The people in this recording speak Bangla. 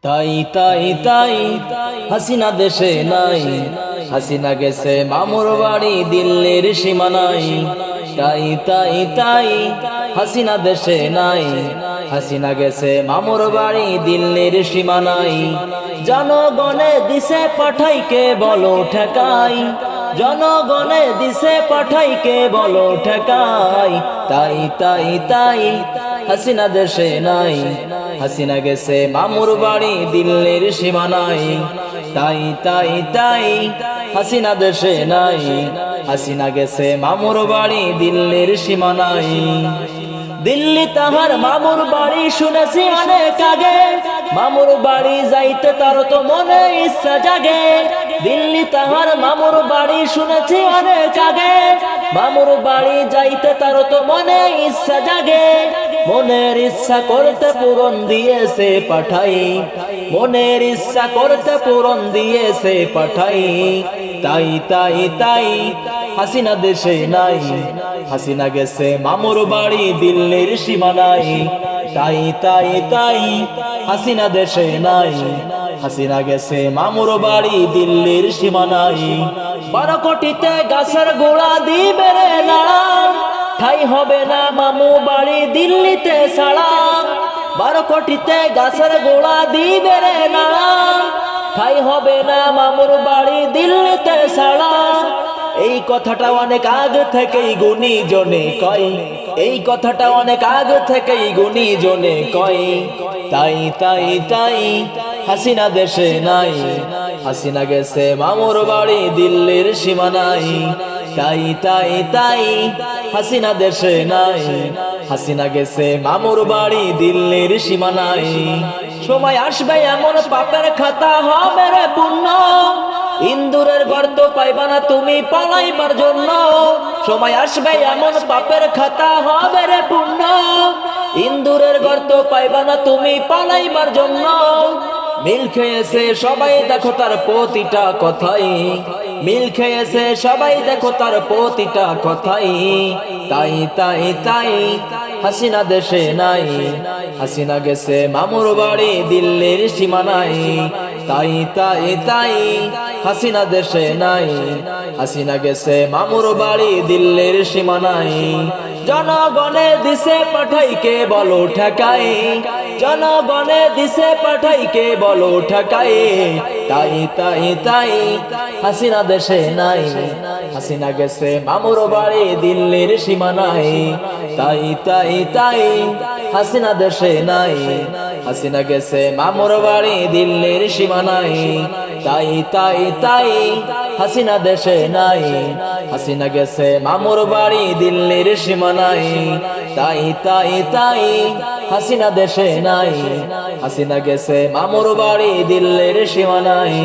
তাই তাই তাই হাসিনা দেশে নাই, হাসিনা গেছে মামুর বাড়ি দিল্লির সীমানায়। তাই তাই তাই হাসিনা দেশে নাই, হাসিনা গেছে মামুর বাড়ি দিল্লির সীমানায়। জনগণে দিছে পাঠাই কে বলো ঠেকাই, জনগণে দিছে পাঠাই কে বলো ঠেকাই। তাই তাই তাই হাসিনা দেশে নাই, হাসিনা গেছে মামুর বাড়ি দিল্লির সীমানায়। তাই তাই তাই হাসিনা দেশে নাই, হাসিনা গেছে মামুর বাড়ি দিল্লির সীমানায়। দিল্লি তাহার মামুর বাড়ি শুনেছি অনেক আগে, মামুর বাড়ি যাইতে তার তো মনে ইচ্ছা জাগে। দিল্লি তাহার মামুর বাড়ি শুনেছি অনেক আগে, মামুর বাড়ি যাইতে তার তো মনে ইচ্ছা জাগে। মনের ইচ্ছা করতে পূরণ দিয়েছে পাঠাই, মনের ইচ্ছা করতে পূরণ দিয়েছে পাঠাই। তাই তাই তাই হাসিনা দেশে নাই, হাসিনা গেছে মামুর বাড়ি দিল্লির সীমানায়। তাই তাই তাই হাসিনা দেশে নাই, হাসিনা গেছে মামুর বাড়ি দিল্লির সীমানায়। 12 কোটিতে গাছের গোড়া দিবে রে নাড়া, ঠাই হবে না মামু বাড়ি দিল্লিতে ছাড়া। 12 কোটিতে গাছের গোড়া দিবে রে নাড়া, ঠাই হবে না মামুর বাড়ি দিল্লিতে ছাড়া। এই কথাটা অনেক আগে থেকেই গুণী জনে কয়, এই কথাটা অনেক আগে থেকেই গুণী জনে কয়। তাই তাই তাই হাসিনা দেশে নাই, হাসিনা গেছে মামুর বাড়ি দিল্লির সীমানায়। তাই তাই তাই হাসিনা দেশে নাই, হাসিনা গেছে মামুর বাড়ি দিল্লির সীমানায়। সময় আসবে এমন পাপের খাতা হবে রে পূর্ণ, ইন্দুরের গর্ত পাইবা না তুমি পালাইবার জন্য। সময় আসবে এমন পাপের খাতা হবে রে পূর্ণ, ইন্দুরের গর্ত পাইবা না তুমি পালাইবার জন্য। মিল খেয়েছে সবাই দেখো তার প্রতিটা কথাই, মিল খেয়েছে সবাই দেখো তার প্রতিটা কথাই। তাই তাই তাই হাসিনা দেশে নাই, হাসিনা গেছে মামুর বাড়ি দিল্লির সীমানায়। তাই তাই তাই হাসিনা দেশে নাই, হাসিনা গেছে মামুর বাড়ি দিল্লির সীমানায়। জনগণে দিছে পাঠাই কে বলো ঠেকাই, জনগণে দিছে পাঠাই কে বলো ঠেকাই। তাই তাই তাই হাসিনা দেশে নাই, হাসিনা গেছে মামুর বাড়ি দিল্লির সীমানায়। তাই তাই তাই হাসিনা দেশে নাই, হাসিনা গেছে মামুর বাড়ি দিল্লির সীমানায়। তাই তাই তাই হাসিনা দেশে নাই, হাসিনা গেছে মামুর বাড়ি দিল্লির সীমানায়। তাই তাই তাই হাসিনা দেশে নাই, হাসিনা গেছে মামুর বাড়ি দিল্লির সীমানায়।